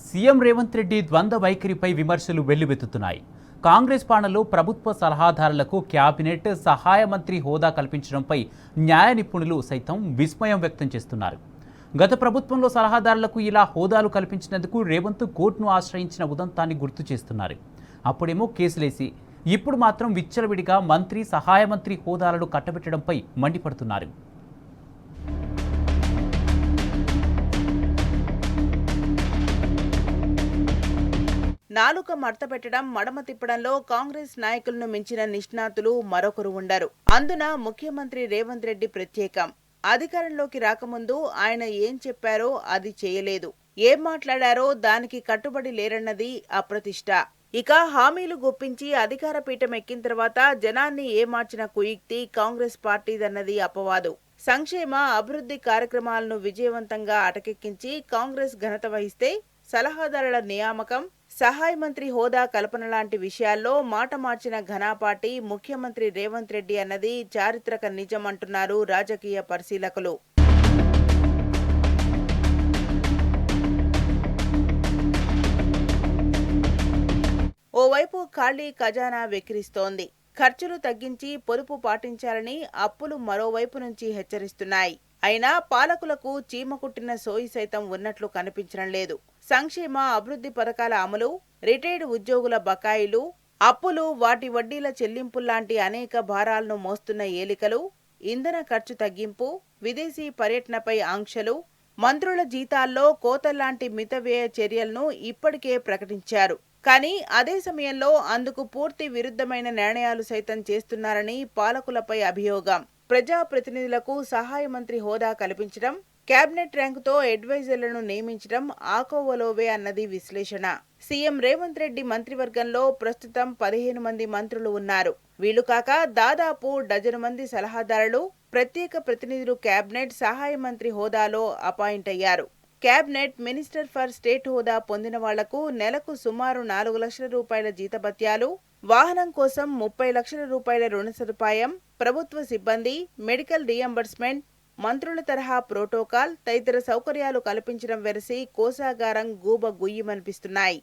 CM Revanth Reddy ద్వంద్వ వైఖరిపై విమర్శలు వెల్లువెత్తుతున్నాయి. కాంగ్రెస్ పాలనలో ప్రభుత్వ సలహాదారులకు క్యాబినెట్ సహాయ మంత్రి హోదా కల్పించడంపై న్యాయ నిపుణులు సైతం విస్మయం వ్యక్తం చేస్తున్నారు. గత ప్రభుత్వంలో సలహాదారులకు ఇలా హోదాలు కల్పించినందుకు రేవంత్ కోర్టును ఆశ్రయించిన ఉదంతాన్ని గుర్తు చేస్తున్నారు. అప్పుడేమో కేసులేసి ఇప్పుడు మాత్రం విచ్చలవిడిగా మంత్రి సహాయ మంత్రి హోదాలను కట్టబెట్టడంపై మండిపడుతున్నారు. నాలుక మడతపెట్టడం, మడమ తిప్పడంలో కాంగ్రెస్ నాయకులను మించిన నిష్ణాతులు మరొకరు ఉండరు. అందున ముఖ్యమంత్రి రేవంత్ రెడ్డి ప్రత్యేకం. అధికారంలోకి రాకముందు ఆయన ఏం చెప్పారో అది చేయలేదు, ఏం మాట్లాడారో దానికి కట్టుబడి లేరన్నది అప్రతిష్ట. ఇక హామీలు గుప్పించి అధికార పీఠం ఎక్కిన తర్వాత జనాన్ని ఏమార్చిన కుయుక్తి కాంగ్రెస్ పార్టీదన్నది అపవాదు. సంక్షేమ అభివృద్ధి కార్యక్రమాలను విజయవంతంగా అటకెక్కించి కాంగ్రెస్ ఘనత వహిస్తే సలహాదారుల నియామకం, సహాయ మంత్రి హోదా కల్పన లాంటి విషయాల్లో మాట మార్చిన ఘనాపాటి ముఖ్యమంత్రి రేవంత్ రెడ్డి అన్నది చారిత్రక నిజం అంటున్నారు రాజకీయ పరిశీలకులు. ఓవైపు ఖాళీ ఖజానా వెక్కిరిస్తోంది. ఖర్చులు తగ్గించి పొదుపు పాటించాలని అప్పులు మరోవైపు నుంచి హెచ్చరిస్తున్నాయి. అయినా పాలకులకు చీమ కుట్టిన సోయి సైతం ఉన్నట్లు కనిపించడం లేదు. సంక్షేమ అభివృద్ధి పథకాల అమలు, రిటైర్డ్ ఉద్యోగుల బకాయిలు, అప్పులు, వాటి వడ్డీల చెల్లింపుల్లాంటి అనేక భారాలను మోస్తున్న ఏలికలు, ఇంధన ఖర్చు తగ్గింపు, విదేశీ పర్యటనపై ఆంక్షలు, మంత్రుల జీతాల్లో కోతల్లాంటి మితవ్యయ చర్యలను ఇప్పటికే ప్రకటించారు. కానీ అదే సమయంలో అందుకు పూర్తి విరుద్ధమైన నిర్ణయాలు సైతం చేస్తున్నారని పాలకులపై అభియోగం. ప్రజాప్రతినిధులకు సహాయ మంత్రి హోదా కల్పించడం, కేబినెట్ ర్యాంకుతో అడ్వైజర్లను నియమించడం ఆకోవలోవే అన్నది విశ్లేషణ. సీఎం రేవంత్ రెడ్డి మంత్రివర్గంలో ప్రస్తుతం 15 మంది మంత్రులు ఉన్నారు. వీళ్లు కాక దాదాపు డజను మంది సలహాదారులు, ప్రత్యేక ప్రతినిధులు కేబినెట్ సహాయ మంత్రి హోదాలో అపాయింట్ అయ్యారు. కేబినెట్ మినిస్టర్ ఫర్ స్టేట్ హోదా పొందిన వాళ్లకు నెలకు సుమారు 4 లక్షల రూపాయల జీతభత్యాలు, వాహనం కోసం 30 లక్షల రూపాయల రుణ సదుపాయం, ప్రభుత్వ సిబ్బంది, మెడికల్ రీయింబర్స్మెంట్, మంత్రుల తరహా ప్రోటోకాల్ తదితర సౌకర్యాలు కల్పించడం వెరసి కోశాగారం గూబ గుయ్యమనిపిస్తున్నాయి.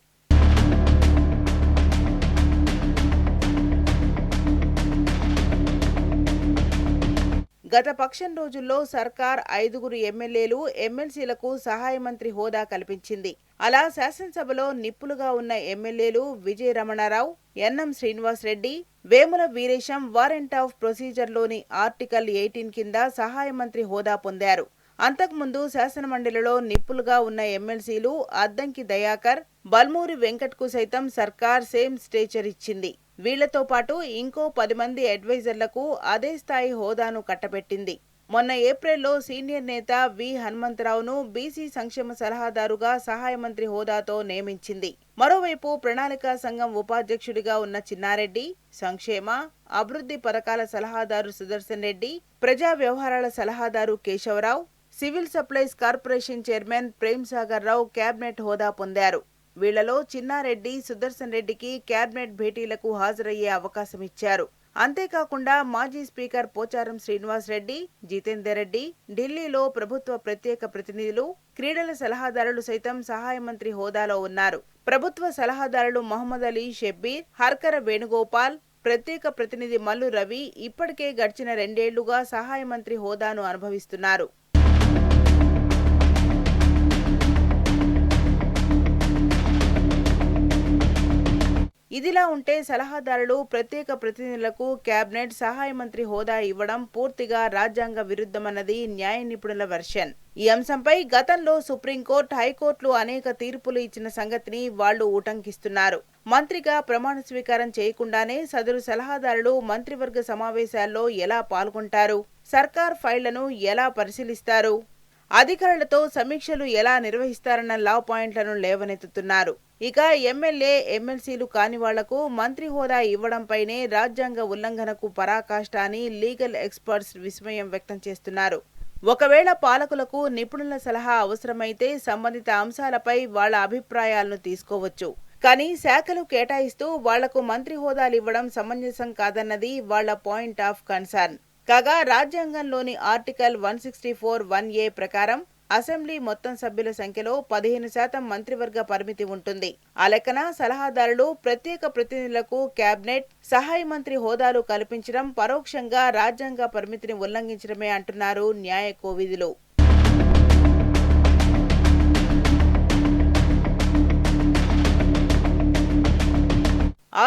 గత పక్షం రోజుల్లో సర్కార్ 5 ఎమ్మెల్యేలు, ఎమ్మెల్సీలకు సహాయ మంత్రి హోదా కల్పించింది. అలా శాసనసభలో నిప్పులుగా ఉన్న ఎమ్మెల్యేలు Vijaya Ramana Rao, NM Srinivas Reddy, Vemula Veeresham warrant of ప్రొసీజర్లోని ఆర్టికల్ 18 కింద సహాయ మంత్రి హోదా పొందారు. అంతకుముందు శాసనమండలిలో నిప్పులుగా ఉన్న ఎమ్మెల్సీలు అద్దంకి దయాకర్, బల్మూరి వెంకట్కు సైతం సర్కార్ సేమ్ స్టేచర్ ఇచ్చింది. వీళ్లతో పాటు ఇంకో 10 మంది అడ్వైజర్లకు అదే స్థాయి హోదాను కట్టబెట్టింది. మొన్న ఏప్రిల్లో సీనియర్ నేత వి హనుమంతరావును బీసీ సంక్షేమ సలహాదారుగా సహాయ మంత్రి హోదాతో నియమించింది. మరోవైపు ప్రణాళికా సంఘం ఉపాధ్యక్షుడిగా ఉన్న చిన్నారెడ్డి, సంక్షేమ అభివృద్ధి పథకాల సలహాదారు సుదర్శన్ రెడ్డి, ప్రజా వ్యవహారాల సలహాదారు Keshava Rao, civil supplies corporation chairman Prem Sagar Rao cabinet హోదా పొందారు. వీళ్లలో చిన్నారెడ్డి, సుదర్శన్ రెడ్డికి కేబినెట్ భేటీలకు హాజరయ్యే అవకాశం ఇచ్చారు. అంతేకాకుండా మాజీ స్పీకర్ పోచారం శ్రీనివాస్ రెడ్డి, జితేందర్ రెడ్డి, ఢిల్లీలో ప్రభుత్వ ప్రత్యేక ప్రతినిధులు, క్రీడల సలహాదారులు సైతం సహాయ మంత్రి హోదాలో ఉన్నారు. ప్రభుత్వ సలహాదారులు మహమ్మద్ అలీ షబ్బీర్, హర్కర వేణుగోపాల్, ప్రత్యేక ప్రతినిధి మల్లు రవి ఇప్పటికే గడిచిన 2 ఏళ్లుగా సహాయ మంత్రి హోదాను అనుభవిస్తున్నారు. ఇదిలా ఉంటే సలహాదారులు, ప్రత్యేక ప్రతినిధులకు కేబినెట్ సహాయ మంత్రి హోదా ఇవ్వడం పూర్తిగా రాజ్యాంగ విరుద్ధమన్నది న్యాయ నిపుణుల వెర్షన్. ఈ అంశంపై గతంలో సుప్రీంకోర్టు, హైకోర్టులు అనేక తీర్పులు ఇచ్చిన సంగతిని వాళ్లు ఉటంకిస్తున్నారు. మంత్రిగా ప్రమాణ స్వీకారం చేయకుండానే సదరు సలహాదారులు మంత్రివర్గ సమావేశాల్లో ఎలా పాల్గొంటారు? సర్కార్ ఫైళ్లను ఎలా పరిశీలిస్తారు? అధికారులతో సమీక్షలు ఎలా నిర్వహిస్తారన్న లా పాయింట్లను లేవనెత్తుతున్నారు. ఇక ఎమ్మెల్యే, ఎమ్మెల్సీలు కాని వాళ్లకు మంత్రి హోదా ఇవ్వడంపైనే రాజ్యాంగ ఉల్లంఘనకు పరాకాష్ట అని లీగల్ ఎక్స్పర్ట్స్ విస్మయం వ్యక్తం చేస్తున్నారు. ఒకవేళ పాలకులకు నిపుణుల సలహా అవసరమైతే సంబంధిత అంశాలపై వాళ్ల అభిప్రాయాలను తీసుకోవచ్చు. కానీ శాఖలు కేటాయిస్తూ వాళ్లకు మంత్రి హోదాలు ఇవ్వడం సమంజసం కాదన్నది వాళ్ల పాయింట్ ఆఫ్ కన్సర్న్. కాగా రాజ్యాంగంలోని ఆర్టికల్ 164(1)A ప్రకారం అసెంబ్లీ మొత్తం సభ్యుల సంఖ్యలో 15% మంత్రివర్గ పరిమితి ఉంటుంది. ఆ లెక్కన సలహాదారులు, ప్రత్యేక ప్రతినిధులకు కేబినెట్, సహాయ మంత్రి హోదాలు కల్పించడం పరోక్షంగా రాజ్యాంగ పరిమితిని ఉల్లంఘించడమే అంటున్నారు న్యాయ కోవిదులు.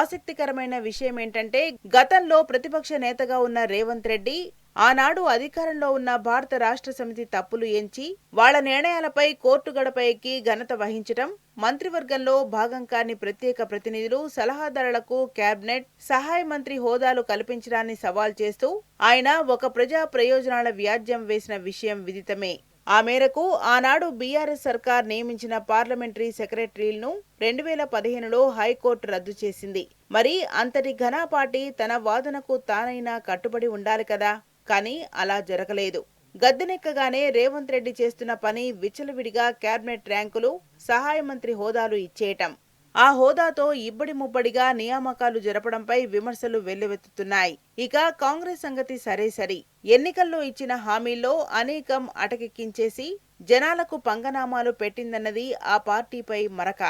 ఆసక్తికరమైన విషయం ఏంటంటే, గతంలో ప్రతిపక్ష నేతగా ఉన్న రేవంత్ రెడ్డి ఆనాడు అధికారంలో ఉన్న భారత రాష్ట్ర సమితి తప్పులు ఎంచి వాళ్ల నిర్ణయాలపై కోర్టు గడప ఎక్కి ఘనత వహించడం, మంత్రివర్గంలో భాగం కాని ప్రత్యేక ప్రతినిధులు, సలహాదారులకు కేబినెట్, సహాయ మంత్రి హోదాలు కల్పించడాన్ని సవాల్ చేస్తూ ఆయన ఒక ప్రజా ప్రయోజనాల వ్యాజ్యం వేసిన విషయం విదితమే. ఆ మేరకు ఆనాడు బీఆర్ఎస్ సర్కార్ నియమించిన పార్లమెంటరీ సెక్రటరీలను 2015లో హైకోర్టు రద్దు చేసింది. మరి అంతటి ఘనపాటి తన వాదనకు తానైనా కట్టుబడి ఉండాలి కదా. కానీ అలా జరగలేదు. గద్దెనెక్కగానే రేవంత్ రెడ్డి చేస్తున్న పని విచ్చలవిడిగా కేబినెట్ ర్యాంకులు, సహాయ మంత్రి హోదాలు ఇచ్చేయటం. ఆ హోదాతో ఇబ్బడి ముబ్బడిగా నియామకాలు జరపడంపై విమర్శలు వెల్లువెత్తుతున్నాయి. ఇక కాంగ్రెస్ సంగతి సరే, ఎన్నికల్లో ఇచ్చిన హామీల్లో అనేకం అటకెక్కించేసి జనాలకు పంగనామాలు పెట్టిందన్నది ఆ పార్టీపై మరక.